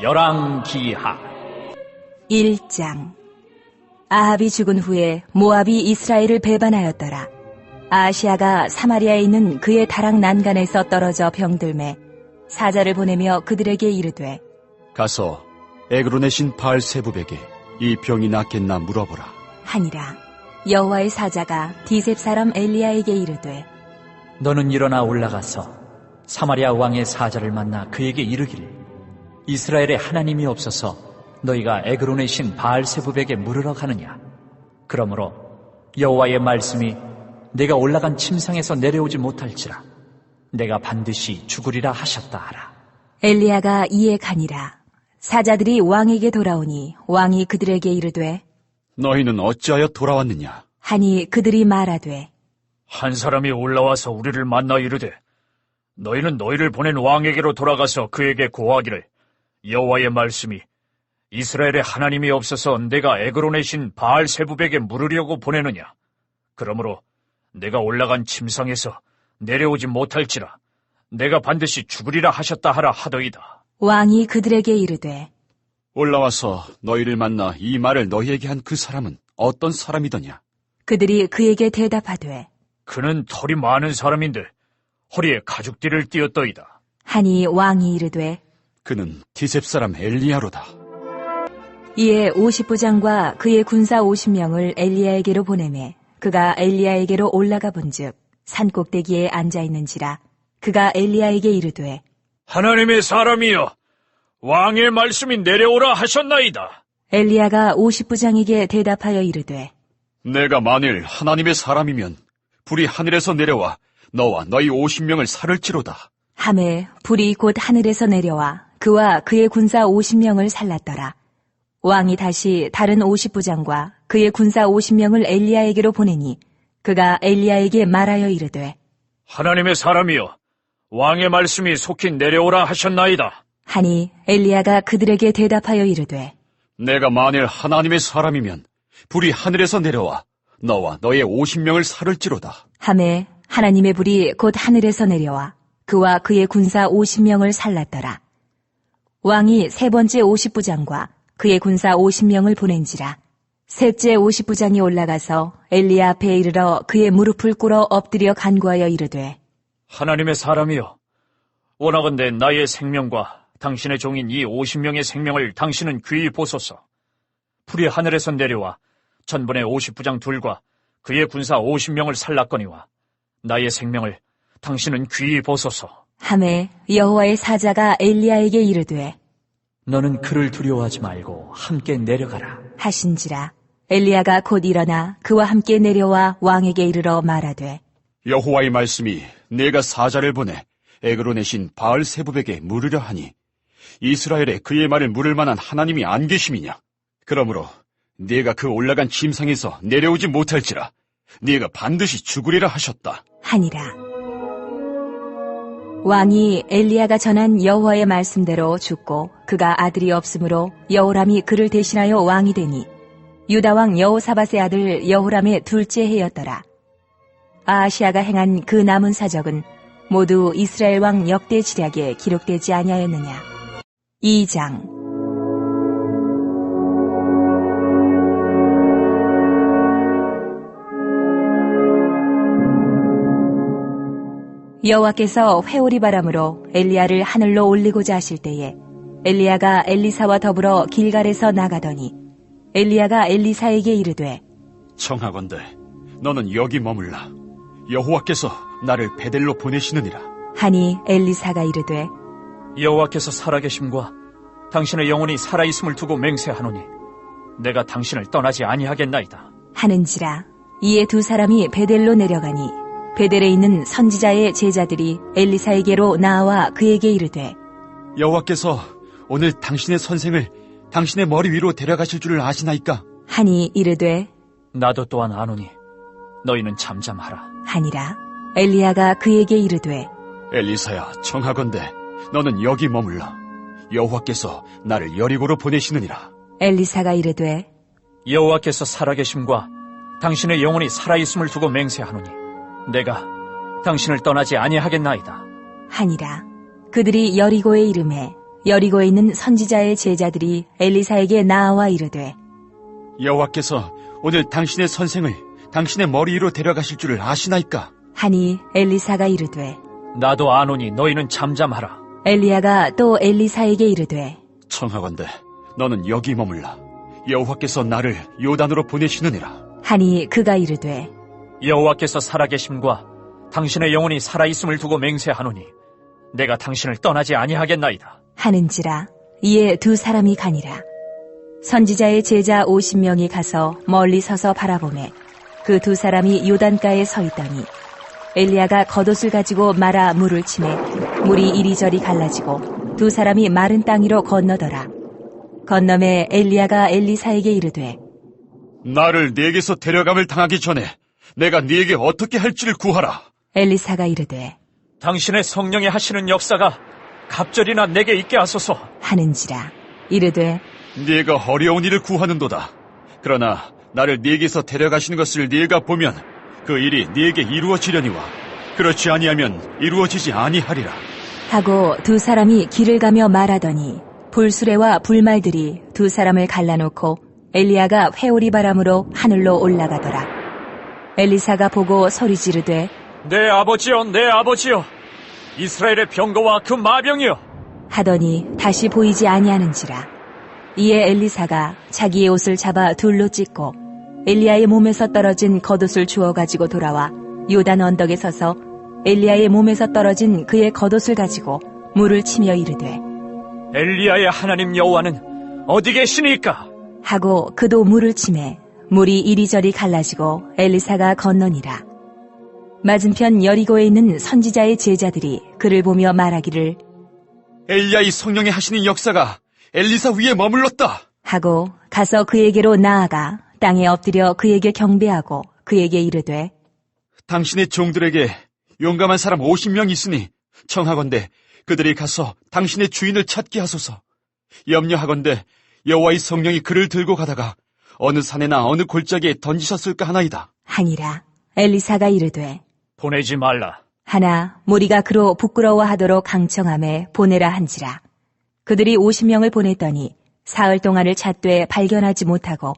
열왕기하 1장. 아합이 죽은 후에 모압이 이스라엘을 배반하였더라. 아하시아가 사마리아에 있는 그의 다락 난간에서 떨어져 병들매 사자를 보내며 그들에게 이르되, 가서 에그론의 신 바알세부백에 이 병이 낫겠나 물어보라 하니라. 여호와의 사자가 디셉 사람 엘리야에게 이르되, 너는 일어나 올라가서 사마리아 왕의 사자를 만나 그에게 이르기를, 이스라엘에 하나님이 없어서 너희가 에그론의 신 바알세부백에 물으러 가느냐. 그러므로 여호와의 말씀이 내가 올라간 침상에서 내려오지 못할지라 내가 반드시 죽으리라 하셨다 하라. 엘리야가 이에 가니라. 사자들이 왕에게 돌아오니 왕이 그들에게 이르되, 너희는 어찌하여 돌아왔느냐? 하니 그들이 말하되, 한 사람이 올라와서 우리를 만나 이르되, 너희는 너희를 보낸 왕에게로 돌아가서 그에게 고하기를, 여호와의 말씀이 이스라엘에 하나님이 없어서 내가 에그론의 신 바알세부백에 물으려고 보내느냐. 그러므로 내가 올라간 침상에서 내려오지 못할지라 내가 반드시 죽으리라 하셨다 하라 하더이다. 왕이 그들에게 이르되, 올라와서 너희를 만나 이 말을 너희에게 한 그 사람은 어떤 사람이더냐? 그들이 그에게 대답하되, 그는 털이 많은 사람인데 허리에 가죽띠를 띠었더이다. 하니 왕이 이르되, 그는 디셉 사람 엘리야로다. 이에 50부장과 그의 군사 50명을 엘리야에게로 보내매 그가 엘리야에게로 올라가 본즉 산꼭대기에 앉아 있는지라. 그가 엘리야에게 이르되, 하나님의 사람이여, 왕의 말씀이 내려오라 하셨나이다. 엘리야가 50부장에게 대답하여 이르되, 내가 만일 하나님의 사람이면 불이 하늘에서 내려와 너와 너희 50명을 살을지로다. 하매 불이 곧 하늘에서 내려와 그와 그의 군사 50명을 살랐더라. 왕이 다시 다른 50부장과 그의 군사 50명을 엘리야에게로 보내니 그가 엘리야에게 말하여 이르되, 하나님의 사람이여, 왕의 말씀이 속히 내려오라 하셨나이다. 하니 엘리야가 그들에게 대답하여 이르되, 내가 만일 하나님의 사람이면 불이 하늘에서 내려와 너와 너의 50명을 살을지로다. 하매 하나님의 불이 곧 하늘에서 내려와 그와 그의 군사 50명을 살랐더라. 왕이 세 번째 50부장과 그의 군사 50명을 보낸지라. 셋째 50부장이 올라가서 엘리야 앞에 이르러 그의 무릎을 꿇어 엎드려 간구하여 이르되, 하나님의 사람이여, 원하건대 나의 생명과 당신의 종인 이 50명의 생명을 당신은 귀히 보소서. 불이 하늘에서 내려와 전번의 50부장 둘과 그의 군사 50명을 살랐거니와 나의 생명을 당신은 귀히 보소서. 하매 여호와의 사자가 엘리야에게 이르되, 너는 그를 두려워하지 말고 함께 내려가라 하신지라. 엘리야가 곧 일어나 그와 함께 내려와 왕에게 이르러 말하되, 여호와의 말씀이 내가 사자를 보내 에그론의 신 바알세부백에 물으려 하니 이스라엘에 그의 말을 물을 만한 하나님이 안 계심이냐? 그러므로 네가 그 올라간 침상에서 내려오지 못할지라 네가 반드시 죽으리라 하셨다. 하니라. 왕이 엘리야가 전한 여호와의 말씀대로 죽고 그가 아들이 없으므로 여호람이 그를 대신하여 왕이 되니 유다 왕 여호사밧의 아들 여호람의 둘째 해였더라. 아하시아가 행한 그 남은 사적은 모두 이스라엘 왕 역대 지략에 기록되지 아니하였느냐. 2장. 여호와께서 회오리 바람으로 엘리야를 하늘로 올리고자 하실 때에 엘리야가 엘리사와 더불어 길갈에서 나가더니 엘리야가 엘리사에게 이르되, 청하건대 너는 여기 머물라. 여호와께서 나를 베델로 보내시느니라. 하니 엘리사가 이르되, 여호와께서 살아계심과 당신의 영혼이 살아있음을 두고 맹세하노니 내가 당신을 떠나지 아니하겠나이다. 하는지라. 이에 두 사람이 베델로 내려가니 베델에 있는 선지자의 제자들이 엘리사에게로 나와 그에게 이르되, 여호와께서 오늘 당신의 선생을 당신의 머리 위로 데려가실 줄을 아시나이까? 하니 이르되, 나도 또한 아노니 너희는 잠잠하라. 하니라. 엘리야가 그에게 이르되, 엘리사야, 청하건대 너는 여기 머물라. 여호와께서 나를 여리고로 보내시느니라. 엘리사가 이르되, 여호와께서 살아계심과 당신의 영혼이 살아있음을 두고 맹세하노니 내가 당신을 떠나지 아니하겠나이다. 하니라. 그들이 여리고에 이르매 여리고에 있는 선지자의 제자들이 엘리사에게 나아와 이르되 여호와께서 오늘 당신의 선생을 당신의 머리 위로 데려가실 줄을 아시나이까? 하니 엘리사가 이르되 나도 아노니 너희는 잠잠하라. 엘리야가 또 엘리사에게 이르되 청하건대 너는 여기 머물라. 여호와께서 나를 요단으로 보내시느니라. 하니 그가 이르되 여호와께서 살아계심과 당신의 영혼이 살아있음을 두고 맹세하노니 내가 당신을 떠나지 아니하겠나이다. 하는지라. 이에 두 사람이 가니라. 선지자의 제자 50명이 가서 멀리 서서 바라보매 그 두 사람이 요단가에 서 있더니 엘리야가 겉옷을 가지고 말아 물을 치매 물이 이리저리 갈라지고 두 사람이 마른 땅 위로 건너더라. 건너매 엘리야가 엘리사에게 이르되 나를 네게서 데려감을 당하기 전에 내가 네게 어떻게 할지를 구하라. 엘리사가 이르되 당신의 성령이 하시는 역사가 갑절이나 내게 있게 하소서. 하는지라. 이르되 네가 어려운 일을 구하는도다. 그러나 나를 네게서 데려가시는 것을 네가 보면 그 일이 네게 이루어지려니와 그렇지 아니하면 이루어지지 아니하리라. 하고 두 사람이 길을 가며 말하더니 불수레와 불말들이 두 사람을 갈라놓고 엘리야가 회오리 바람으로 하늘로 올라가더라. 엘리사가 보고 소리 지르되 내 아버지여, 내 아버지여, 이스라엘의 병거와 그 마병이여. 하더니 다시 보이지 아니하는지라. 이에 엘리사가 자기의 옷을 잡아 둘로 찢고 엘리야의 몸에서 떨어진 겉옷을 주워 가지고 돌아와 요단 언덕에 서서 엘리야의 몸에서 떨어진 그의 겉옷을 가지고 물을 치며 이르되 엘리야의 하나님 여호와는 어디 계시니까? 하고 그도 물을 치매 물이 이리저리 갈라지고 엘리사가 건너니라. 맞은편 여리고에 있는 선지자의 제자들이 그를 보며 말하기를 엘리야의 성령이 하시는 역사가 엘리사 위에 머물렀다. 하고 가서 그에게로 나아가 땅에 엎드려 그에게 경배하고 그에게 이르되 당신의 종들에게 용감한 사람 50명 있으니 청하건대 그들이 가서 당신의 주인을 찾게 하소서. 염려하건대 여호와의 성령이 그를 들고 가다가 어느 산에나 어느 골짜기에 던지셨을까 하나이다. 하니라. 엘리사가 이르되 보내지 말라. 하나 무리가 그로 부끄러워하도록 강청함에 보내라 한지라. 그들이 50명을 보냈더니 사흘 동안을 찾되 발견하지 못하고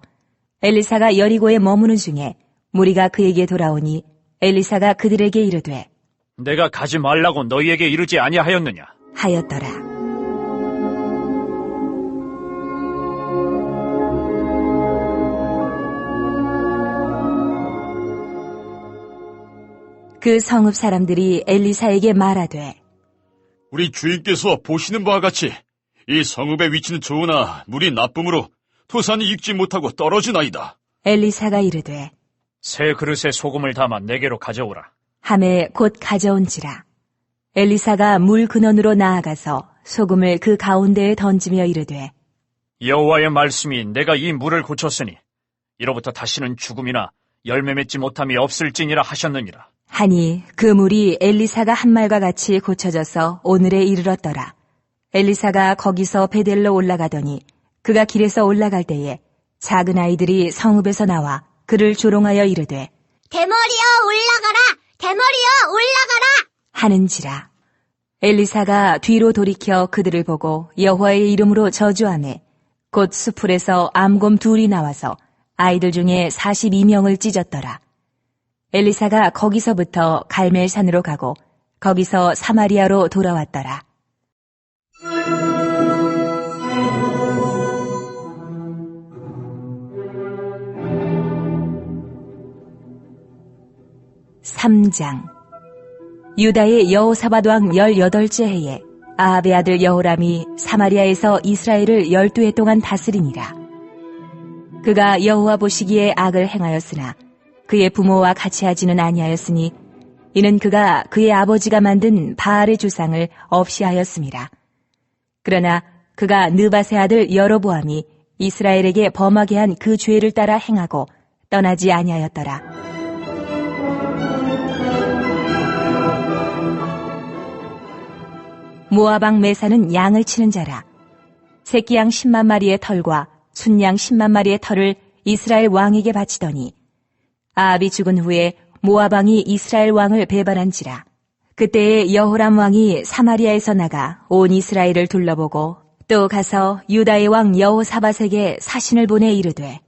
엘리사가 여리고에 머무는 중에 무리가 그에게 돌아오니 엘리사가 그들에게 이르되 내가 가지 말라고 너희에게 이르지 아니하였느냐? 하였더라. 그 성읍 사람들이 엘리사에게 말하되 우리 주인께서 보시는 바와 같이 이 성읍의 위치는 좋으나 물이 나쁨으로 토산이 익지 못하고 떨어지나이다. 엘리사가 이르되 새 그릇에 소금을 담아 내게로 가져오라. 함에 곧 가져온지라. 엘리사가 물 근원으로 나아가서 소금을 그 가운데에 던지며 이르되 여호와의 말씀이 내가 이 물을 고쳤으니 이로부터 다시는 죽음이나 열매 맺지 못함이 없을지니라 하셨느니라. 하니 그 물이 엘리사가 한 말과 같이 고쳐져서 오늘에 이르렀더라. 엘리사가 거기서 베델로 올라가더니 그가 길에서 올라갈 때에 작은 아이들이 성읍에서 나와 그를 조롱하여 이르되 대머리여 올라가라! 대머리여 올라가라! 하는지라. 엘리사가 뒤로 돌이켜 그들을 보고 여호와의 이름으로 저주하매 곧 수풀에서 암곰 둘이 나와서 아이들 중에 42명을 찢었더라. 엘리사가 거기서부터 갈멜산으로 가고 거기서 사마리아로 돌아왔더라. (3장) 유다의 여호사밧 왕 18째 해에 아합의 아들 여호람이 사마리아에서 이스라엘을 12해 동안 다스리니라. 그가 여호와 보시기에 악을 행하였으나 그의 부모와 같이 하지는 아니하였으니 이는 그가 그의 아버지가 만든 바알의 주상을 없이 하였음이라. 그러나 그가 느밧의 아들 여로보암이 이스라엘에게 범하게 한 그 죄를 따라 행하고 떠나지 아니하였더라. 모압 왕 메사는 양을 치는 자라. 새끼 양 10만 마리의 털과 순양 10만 마리의 털을 이스라엘 왕에게 바치더니 아합이 죽은 후에 모압 왕이 이스라엘 왕을 배반한지라. 그때에 여호람 왕이 사마리아에서 나가 온 이스라엘을 둘러보고 또 가서 유다의 왕 여호사밧에게 사신을 보내 이르되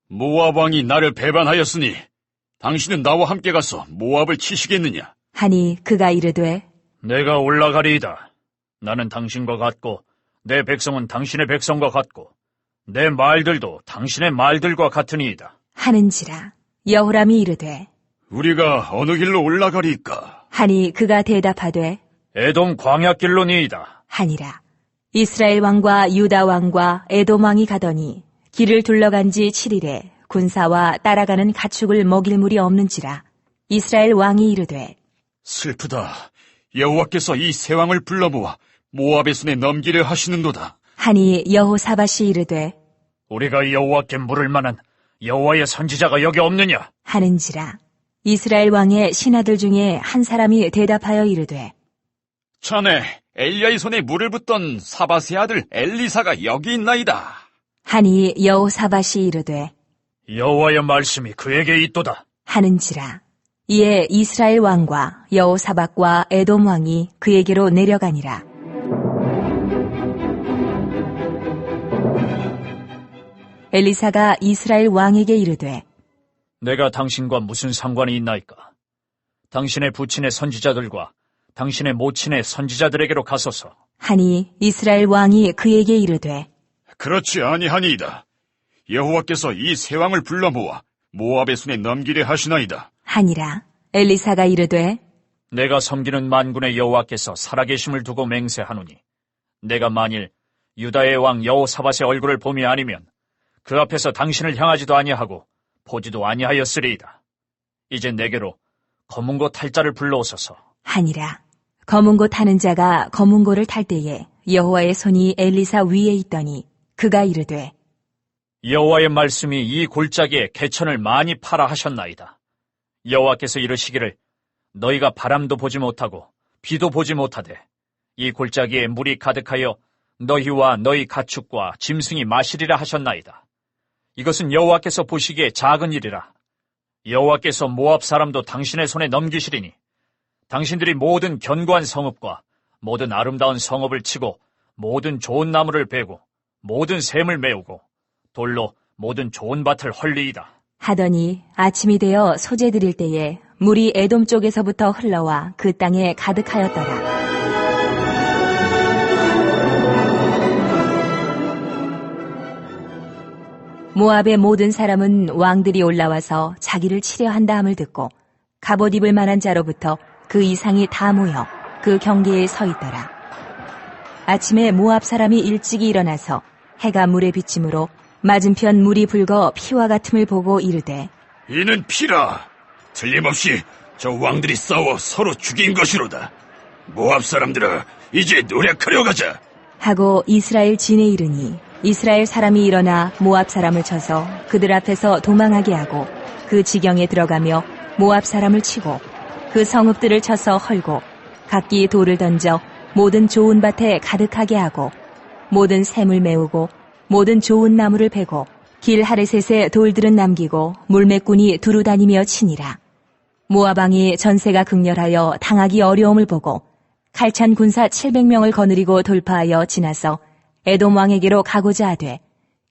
모압 왕이 나를 배반하였으니 당신은 나와 함께 가서 모압을 치시겠느냐? 하니 그가 이르되 내가 올라가리이다. 나는 당신과 같고 내 백성은 당신의 백성과 같고 내 말들도 당신의 말들과 같으니이다. 하는지라. 여호람이 이르되 우리가 어느 길로 올라가리이까? 하니 그가 대답하되 에돔 광야길로니이다. 하니라. 이스라엘 왕과 유다 왕과 에돔 왕이 가더니 길을 둘러간 지 7일에 군사와 따라가는 가축을 먹일 물이 없는지라. 이스라엘 왕이 이르되 슬프다. 여호와께서 이 세 왕을 불러 모아 모압의 손에 넘기려 하시는도다. 하니 여호사밧이 이르되 우리가 여호와께 물을 만한 여호와의 선지자가 여기 없느냐? 하는지라. 이스라엘 왕의 신하들 중에 한 사람이 대답하여 이르되 전에 엘리야의 손에 물을 붓던 사밧의 아들 엘리사가 여기 있나이다. 하니 여호사밧이 이르되 여호와의 말씀이 그에게 있도다. 하는지라. 이에 이스라엘 왕과 여호사밧과 에돔 왕이 그에게로 내려가니라. 엘리사가 이스라엘 왕에게 이르되 내가 당신과 무슨 상관이 있나이까? 당신의 부친의 선지자들과 당신의 모친의 선지자들에게로 가소서. 하니 이스라엘 왕이 그에게 이르되 그렇지 아니하니이다. 여호와께서 이 세 왕을 불러 모아 모압의 손에 넘기려 하시나이다. 하니라. 엘리사가 이르되 내가 섬기는 만군의 여호와께서 살아계심을 두고 맹세하노니 내가 만일 유다의 왕 여호사밧의 얼굴을 봄이 아니면 그 앞에서 당신을 향하지도 아니하고 보지도 아니하였으리이다. 이제 내게로 검은고 탈 자를 불러오소서. 하니라. 검은고 타는 자가 검은고를 탈 때에 여호와의 손이 엘리사 위에 있더니 그가 이르되 여호와의 말씀이 이 골짜기에 개천을 많이 파라 하셨나이다. 여호와께서 이르시기를 너희가 바람도 보지 못하고 비도 보지 못하되 이 골짜기에 물이 가득하여 너희와 너희 가축과 짐승이 마시리라 하셨나이다. 이것은 여호와께서 보시기에 작은 일이라. 여호와께서 모압 사람도 당신의 손에 넘기시리니 당신들이 모든 견고한 성읍과 모든 아름다운 성읍을 치고 모든 좋은 나무를 베고 모든 샘을 메우고 돌로 모든 좋은 밭을 헐리이다. 하더니 아침이 되어 소재 드릴 때에 물이 에돔 쪽에서부터 흘러와 그 땅에 가득하였더라. 모압의 모든 사람은 왕들이 올라와서 자기를 치려 한다 함을 듣고 갑옷 입을 만한 자로부터 그 이상이 다 모여 그 경계에 서 있더라. 아침에 모압 사람이 일찍이 일어나서 해가 물에 비침으로 맞은편 물이 붉어 피와 같음을 보고 이르되 이는 피라. 틀림없이 저 왕들이 싸워 서로 죽인 것이로다. 모압 사람들아, 이제 노력하려 가자. 하고 이스라엘 진에 이르니 이스라엘 사람이 일어나 모압 사람을 쳐서 그들 앞에서 도망하게 하고 그 지경에 들어가며 모압 사람을 치고 그 성읍들을 쳐서 헐고 각기 돌을 던져 모든 좋은 밭에 가득하게 하고 모든 샘을 메우고 모든 좋은 나무를 베고 길 하레셋에 돌들은 남기고 물매꾼이 두루 다니며 치니라. 모압 왕이 전세가 극렬하여 당하기 어려움을 보고 칼찬 군사 700명을 거느리고 돌파하여 지나서 에돔 왕에게로 가고자 하되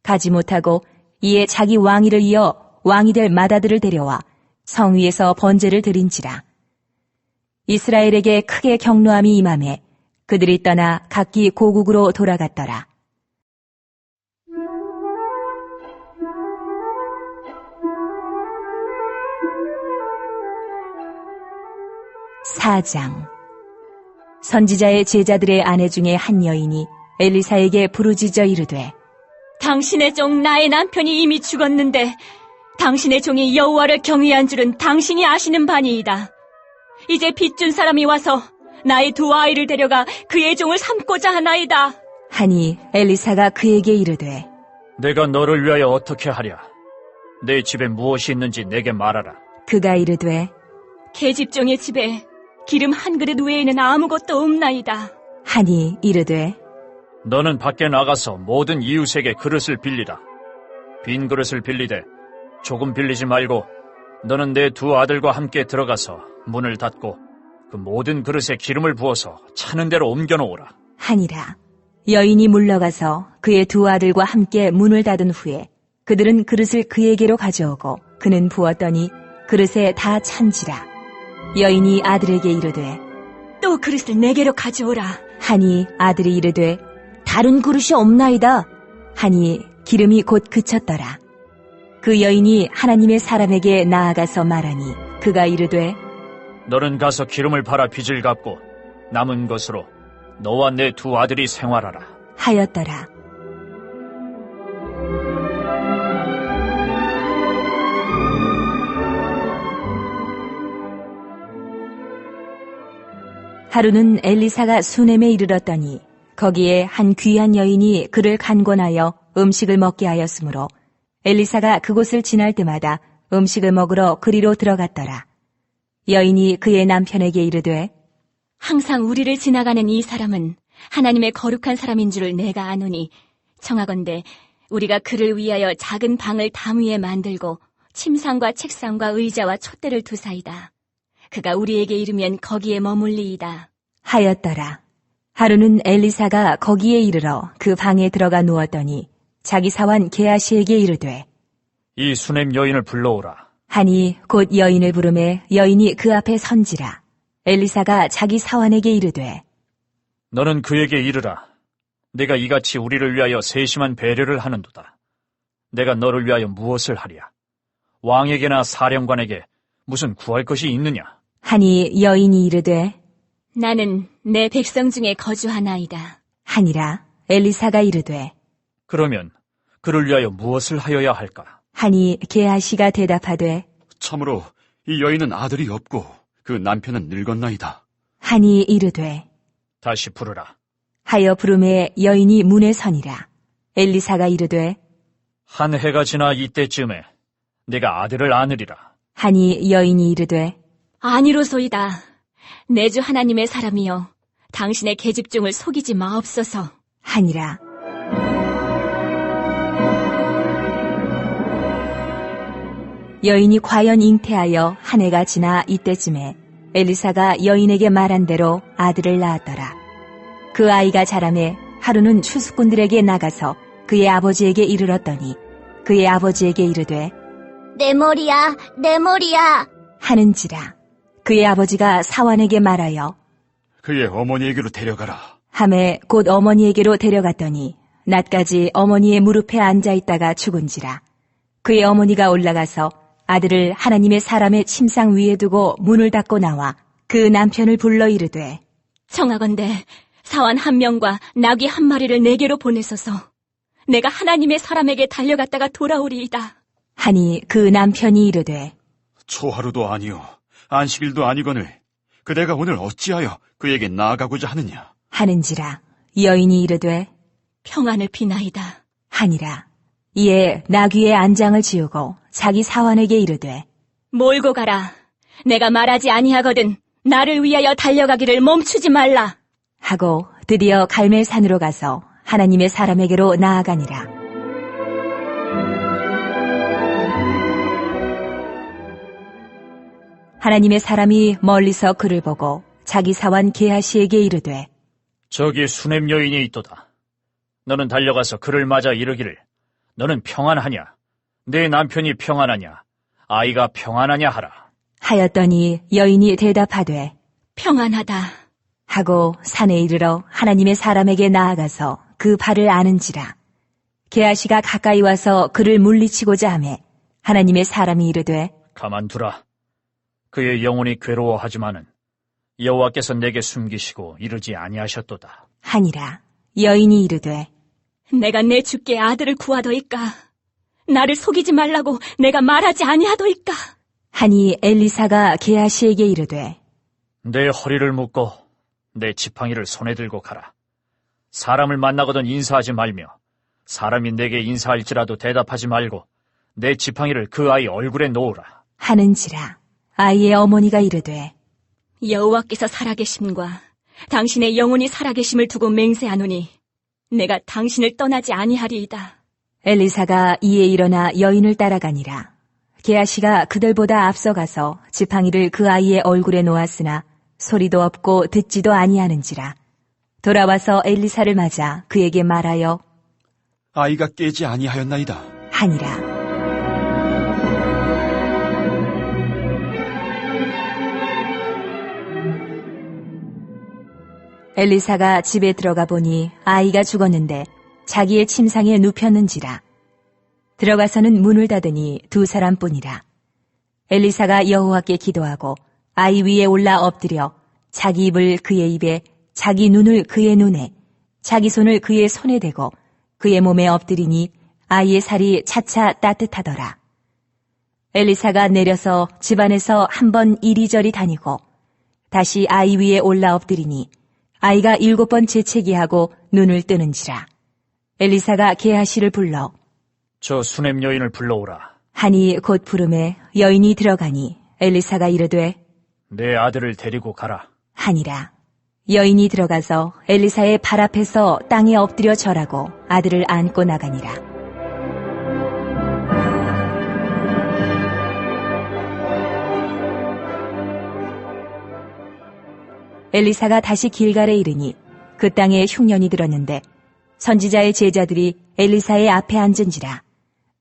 가지 못하고 이에 자기 왕위를 이어 왕이 될 맏아들을 데려와 성 위에서 번제를 드린지라. 이스라엘에게 크게 경노함이 임하매 그들이 떠나 각기 고국으로 돌아갔더라. 사장. 선지자의 제자들의 아내 중에 한 여인이 엘리사에게 부르짖어 이르되 당신의 종 나의 남편이 이미 죽었는데 당신의 종이 여호와를 경외한 줄은 당신이 아시는 바니이다. 이제 빚준 사람이 와서 나의 두 아이를 데려가 그의 종을 삼고자 하나이다. 하니 엘리사가 그에게 이르되 내가 너를 위하여 어떻게 하랴? 내 집에 무엇이 있는지 내게 말하라. 그가 이르되 계집종의 집에 기름 한 그릇 외에는 아무것도 없나이다. 하니 이르되 너는 밖에 나가서 모든 이웃에게 그릇을 빌리라. 빈 그릇을 빌리되 조금 빌리지 말고 너는 내 두 아들과 함께 들어가서 문을 닫고 그 모든 그릇에 기름을 부어서 차는 대로 옮겨놓으라. 하니라. 여인이 물러가서 그의 두 아들과 함께 문을 닫은 후에 그들은 그릇을 그에게로 가져오고 그는 부었더니 그릇에 다 찬지라. 여인이 아들에게 이르되 또 그릇을 내게로 가져오라. 하니 아들이 이르되 다른 그릇이 없나이다. 하니 기름이 곧 그쳤더라. 그 여인이 하나님의 사람에게 나아가서 말하니 그가 이르되 너는 가서 기름을 팔아 빚을 갚고 남은 것으로 너와 내 두 아들이 생활하라. 하였더라. 하루는 엘리사가 수넴에 이르렀더니 거기에 한 귀한 여인이 그를 간권하여 음식을 먹게 하였으므로 엘리사가 그곳을 지날 때마다 음식을 먹으러 그리로 들어갔더라. 여인이 그의 남편에게 이르되 항상 우리를 지나가는 이 사람은 하나님의 거룩한 사람인 줄을 내가 아노니 청하건대 우리가 그를 위하여 작은 방을 담 위에 만들고 침상과 책상과 의자와 촛대를 두사이다. 그가 우리에게 이르면 거기에 머물리이다. 하였더라. 하루는 엘리사가 거기에 이르러 그 방에 들어가 누웠더니 자기 사환 게하시에게 이르되 이 수넴 여인을 불러오라. 하니 곧 여인을 부르매 여인이 그 앞에 선지라. 엘리사가 자기 사환에게 이르되 너는 그에게 이르라. 내가 이같이 우리를 위하여 세심한 배려를 하는도다. 내가 너를 위하여 무엇을 하랴? 왕에게나 사령관에게 무슨 구할 것이 있느냐? 하니 여인이 이르되 나는 내 백성 중에 거주하나이다. 하니라. 엘리사가 이르되 그러면 그를 위하여 무엇을 하여야 할까? 하니 게하시가 대답하되 참으로 이 여인은 아들이 없고 그 남편은 늙었나이다. 하니 이르되 다시 부르라. 하여 부름에 여인이 문에 서니라. 엘리사가 이르되 한 해가 지나 이때쯤에 내가 아들을 안으리라. 하니 여인이 이르되 아니로소이다. 내 주 하나님의 사람이여 당신의 계집종을 속이지 마옵소서. 하니라. 여인이 과연 잉태하여 한 해가 지나 이때쯤에 엘리사가 여인에게 말한 대로 아들을 낳았더라. 그 아이가 자라매 하루는 추수꾼들에게 나가서 그의 아버지에게 이르렀더니 그의 아버지에게 이르되 내 머리야, 내 머리야. 하는지라. 그의 아버지가 사환에게 말하여 그의 어머니에게로 데려가라. 함에 곧 어머니에게로 데려갔더니 낮까지 어머니의 무릎에 앉아있다가 죽은지라. 그의 어머니가 올라가서 아들을 하나님의 사람의 침상 위에 두고 문을 닫고 나와 그 남편을 불러 이르되 청하건대 사환 한 명과 나귀 한 마리를 내게로 보내소서. 내가 하나님의 사람에게 달려갔다가 돌아오리이다. 하니 그 남편이 이르되 초하루도 아니요 안식일도 아니거늘 그대가 오늘 어찌하여 그에게 나아가고자 하느냐? 하는지라. 여인이 이르되 평안을 비나이다. 하니라. 이에 나귀의 안장을 지우고 자기 사환에게 이르되 몰고 가라. 내가 말하지 아니하거든 나를 위하여 달려가기를 멈추지 말라. 하고 드디어 갈멜산으로 가서 하나님의 사람에게로 나아가니라. 하나님의 사람이 멀리서 그를 보고 자기 사환 게하시에게 이르되 저기 수넴 여인이 있도다. 너는 달려가서 그를 맞아 이르기를 너는 평안하냐? 내 남편이 평안하냐? 아이가 평안하냐 하라. 하였더니 여인이 대답하되 평안하다. 하고 산에 이르러 하나님의 사람에게 나아가서 그 발을 아는지라. 게하시가 가까이 와서 그를 물리치고자 하매 하나님의 사람이 이르되 가만두라. 그의 영혼이 괴로워하지만은 여호와께서 내게 숨기시고 이르지 아니하셨도다. 하니라. 여인이 이르되 내가 내 주께 아들을 구하더이까. 나를 속이지 말라고 내가 말하지 아니하더이까. 하니 엘리사가 게하시에게 이르되 내 허리를 묶고 내 지팡이를 손에 들고 가라. 사람을 만나거든 인사하지 말며 사람이 내게 인사할지라도 대답하지 말고 내 지팡이를 그 아이 얼굴에 놓으라. 하는지라. 아이의 어머니가 이르되 여호와께서 살아계심과 당신의 영혼이 살아계심을 두고 맹세하노니 내가 당신을 떠나지 아니하리이다. 엘리사가 이에 일어나 여인을 따라가니라. 게하시가 그들보다 앞서가서 지팡이를 그 아이의 얼굴에 놓았으나 소리도 없고 듣지도 아니하는지라. 돌아와서 엘리사를 맞아 그에게 말하여 아이가 깨지 아니하였나이다. 하니라. 엘리사가 집에 들어가 보니 아이가 죽었는데 자기의 침상에 눕혔는지라. 들어가서는 문을 닫으니 두 사람뿐이라. 엘리사가 여호와께 기도하고 아이 위에 올라 엎드려 자기 입을 그의 입에, 자기 눈을 그의 눈에, 자기 손을 그의 손에 대고 그의 몸에 엎드리니 아이의 살이 차차 따뜻하더라. 엘리사가 내려서 집안에서 한 번 이리저리 다니고 다시 아이 위에 올라 엎드리니 아이가 7번 재채기하고 눈을 뜨는지라. 엘리사가 게하시를 불러 저 수냄 여인을 불러오라. 하니 곧 부름에 여인이 들어가니 엘리사가 이르되 내 아들을 데리고 가라. 하니라. 여인이 들어가서 엘리사의 발 앞에서 땅에 엎드려 절하고 아들을 안고 나가니라. 엘리사가 다시 길갈에 이르니 그 땅에 흉년이 들었는데 선지자의 제자들이 엘리사의 앞에 앉은지라.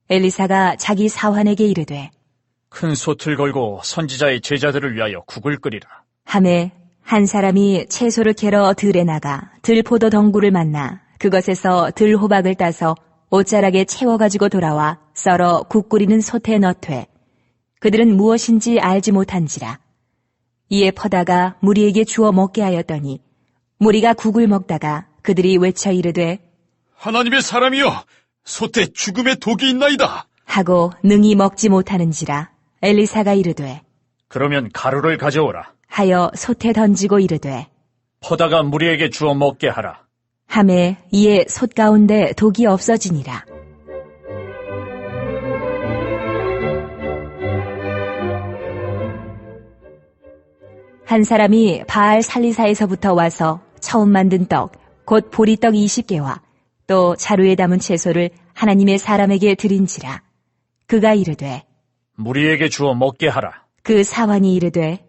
엘리사가 자기 사환에게 이르되 큰 솥을 걸고 선지자의 제자들을 위하여 국을 끓이라. 하매 한 사람이 채소를 캐러 들에 나가 들포도 덩굴을 만나 그것에서 들호박을 따서 옷자락에 채워가지고 돌아와 썰어 국 끓이는 솥에 넣되 그들은 무엇인지 알지 못한지라. 이에 퍼다가 무리에게 주어 먹게 하였더니 무리가 국을 먹다가 그들이 외쳐 이르되 하나님의 사람이여, 솥에 죽음의 독이 있나이다. 하고 능히 먹지 못하는지라. 엘리사가 이르되 그러면 가루를 가져오라. 하여 솥에 던지고 이르되 퍼다가 무리에게 주어 먹게 하라. 하매 이에 솥 가운데 독이 없어지니라. 한 사람이 바알 살리사에서부터 와서 처음 만든 떡, 곧 보리떡 20개와 또 자루에 담은 채소를 하나님의 사람에게 드린지라. 그가 이르되 무리에게 주어 먹게 하라. 그 사환이 이르되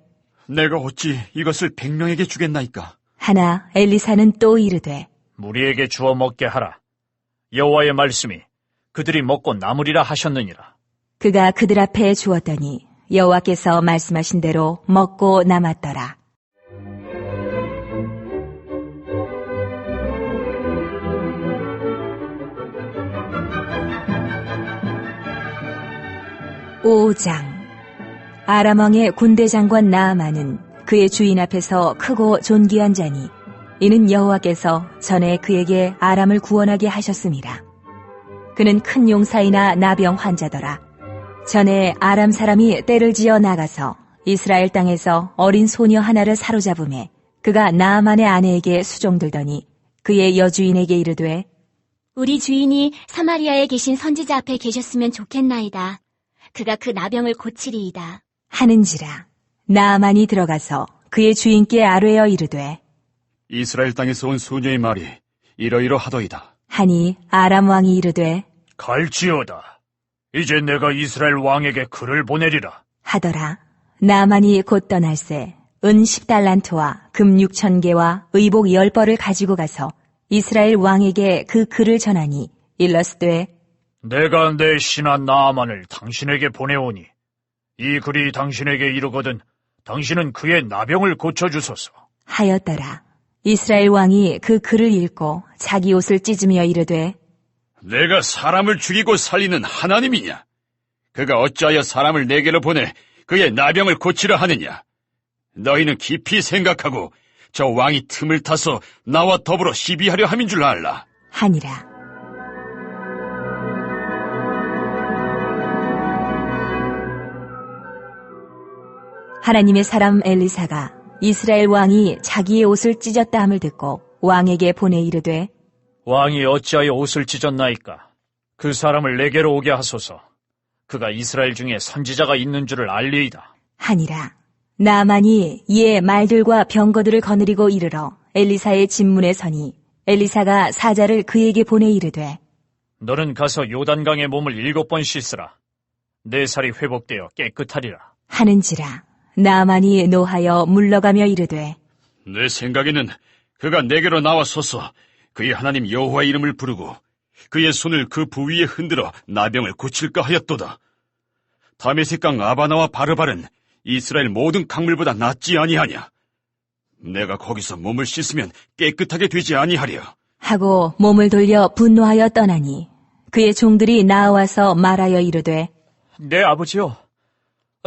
내가 어찌 이것을 100명에게 주겠나이까? 하나 엘리사는 또 이르되 무리에게 주어 먹게 하라. 여호와의 말씀이 그들이 먹고 남으리라 하셨느니라. 그가 그들 앞에 주었더니 여호와께서 말씀하신 대로 먹고 남았더라. (5장) 아람 왕의 군대 장관 나아만은 그의 주인 앞에서 크고 존귀한 자니 이는 여호와께서 전에 그에게 아람을 구원하게 하셨습니다. 그는 큰 용사이나 나병 환자더라. 전에 아람 사람이 떼를 지어 나가서 이스라엘 땅에서 어린 소녀 하나를 사로잡음에 그가 나아만의 아내에게 수종들더니 그의 여주인에게 이르되 우리 주인이 사마리아에 계신 선지자 앞에 계셨으면 좋겠나이다. 그가 그 나병을 고치리이다. 하는지라. 나아만이 들어가서 그의 주인께 아뢰어 이르되 이스라엘 땅에서 온 소녀의 말이 이러이러하더이다. 하니 아람 왕이 이르되 갈지어다. 이제 내가 이스라엘 왕에게 글을 보내리라. 하더라. 나아만이 곧 떠날새 은 10달란트와 금 6,000개와 의복 10벌을 가지고 가서 이스라엘 왕에게 그 글을 전하니 일러스되 내가 내 신하 나아만을 당신에게 보내오니 이 글이 당신에게 이르거든 당신은 그의 나병을 고쳐주소서. 하였더라. 이스라엘 왕이 그 글을 읽고 자기 옷을 찢으며 이르되 내가 사람을 죽이고 살리는 하나님이냐? 그가 어찌하여 사람을 내게로 보내 그의 나병을 고치려 하느냐? 너희는 깊이 생각하고 저 왕이 틈을 타서 나와 더불어 시비하려 함인 줄 알라. 하니라. 하나님의 사람 엘리사가 이스라엘 왕이 자기의 옷을 찢었다 함을 듣고 왕에게 보내 이르되 왕이 어찌하여 옷을 찢었나이까? 그 사람을 내게로 오게 하소서. 그가 이스라엘 중에 선지자가 있는 줄을 알리이다. 하니라. 나아만이 이에 말들과 병거들을 거느리고 이르러 엘리사의 집문에 서니 엘리사가 사자를 그에게 보내 이르되 너는 가서 요단강에 몸을 7번 씻으라. 내 살이 회복되어 깨끗하리라. 하는지라. 나아만이 노하여 물러가며 이르되 내 생각에는 그가 내게로 나와서서 그의 하나님 여호와의 이름을 부르고 그의 손을 그 부위에 흔들어 나병을 고칠까 하였도다. 다메섹강 아바나와 바르발은 이스라엘 모든 강물보다 낫지 아니하냐. 내가 거기서 몸을 씻으면 깨끗하게 되지 아니하랴. 하고 몸을 돌려 분노하여 떠나니 그의 종들이 나와서 말하여 이르되 내 아버지여,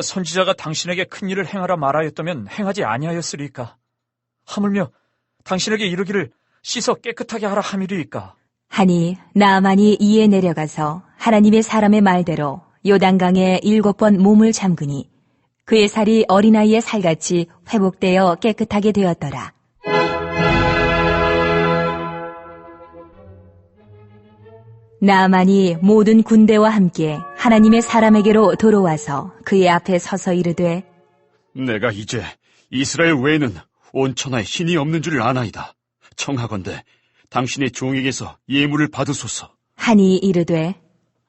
선지자가 당신에게 큰 일을 행하라 말하였다면 행하지 아니하였으리까. 하물며 당신에게 이르기를 씻어 깨끗하게 하라 함이리이까. 하니 나아만이 이에 내려가서 하나님의 사람의 말대로 요단강에 7번 몸을 잠그니 그의 살이 어린아이의 살같이 회복되어 깨끗하게 되었더라. 나아만이 모든 군대와 함께 하나님의 사람에게로 돌아와서 그의 앞에 서서 이르되 내가 이제 이스라엘 외에는 온 천하에 신이 없는 줄 아나이다. 청하건대 당신의 종에게서 예물을 받으소서. 하니 이르되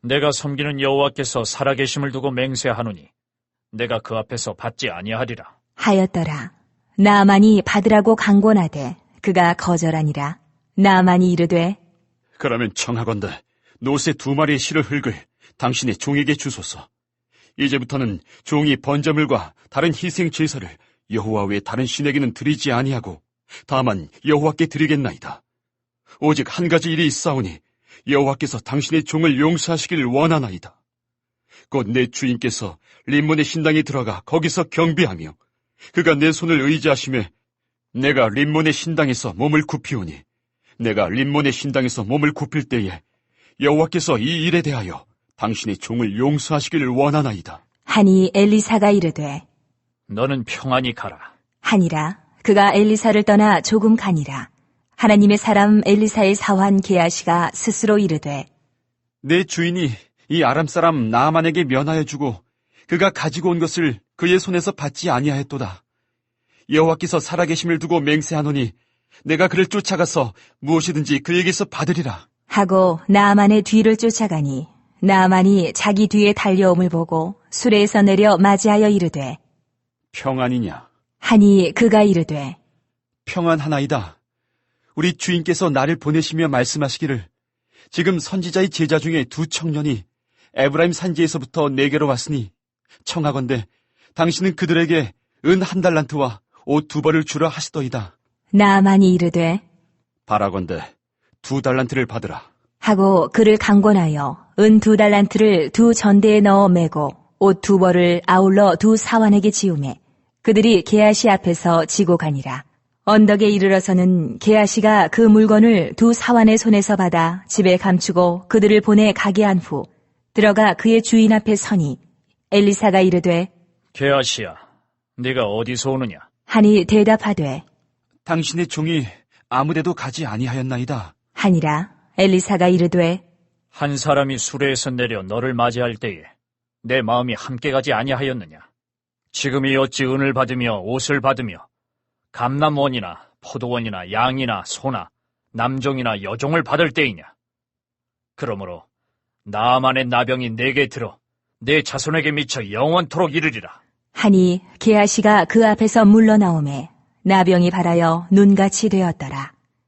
내가 섬기는 여호와께서 살아계심을 두고 맹세하노니 내가 그 앞에서 받지 아니하리라. 하였더라. 나아만이 받으라고 강권하되 그가 거절하니라. 나아만이 이르되 그러면 청하건대 노새 2마리의 실을 흙을 당신의 종에게 주소서. 이제부터는 종이 번제물과 다른 희생 제사를 여호와 외 다른 신에게는 드리지 아니하고 다만 여호와께 드리겠나이다. 오직 한 가지 일이 있사오니 여호와께서 당신의 종을 용서하시기를 원하나이다. 곧 내 주인께서 림몬의 신당에 들어가 거기서 경배하며 그가 내 손을 의지하심에 내가 림몬의 신당에서 몸을 굽히오니 내가 림몬의 신당에서 몸을 굽힐 때에 여호와께서 이 일에 대하여 당신의 종을 용서하시기를 원하나이다. 하니 엘리사가 이르되 너는 평안히 가라. 하니라. 그가 엘리사를 떠나 조금 가니라. 하나님의 사람 엘리사의 사환 게하시가 스스로 이르되 내 주인이 이 아람 사람 나아만에게 면하여 주고 그가 가지고 온 것을 그의 손에서 받지 아니하였도다. 여호와께서 살아계심을 두고 맹세하노니 내가 그를 쫓아가서 무엇이든지 그에게서 받으리라. 하고 나아만의 뒤를 쫓아가니 나아만이 자기 뒤에 달려옴을 보고 수레에서 내려 맞이하여 이르되 평안이냐? 하니 그가 이르되 평안하나이다. 우리 주인께서 나를 보내시며 말씀하시기를 지금 선지자의 제자 중에 2 청년이 에브라임 산지에서부터 내게로 왔으니 청하건대 당신은 그들에게 은 1달란트와 옷 2벌을 주라 하시더이다. 나아만이 이르되 바라건대 2달란트를 받으라. 하고 그를 강권하여 은 2달란트를 2 전대에 넣어 매고 옷 2벌을 아울러 2 사환에게 지우매 그들이 게하시 앞에서 지고 가니라. 언덕에 이르러서는 게하시가 그 물건을 2 사환의 손에서 받아 집에 감추고 그들을 보내 가게 한 후 들어가 그의 주인 앞에 서니 엘리사가 이르되 게하시야, 네가 어디서 오느냐? 하니 대답하되 당신의 종이 아무데도 가지 아니하였나이다. 하니라. 엘리사가 이르되 한 사람이 수레에서 내려 너를 맞이할 때에 내 마음이 함께 가지 아니하였느냐? 지금이 어찌 은을 받으며 옷을 받으며 감람원이나 포도원이나 양이나 소나 남종이나 여종을 받을 때이냐? 그러므로 나아만의 나병이 내게 들어 내 자손에게 미쳐 영원토록 이르리라. 하니 게하시가 그 앞에서 물러나오매 나병이 발하여 눈같이 되었더라.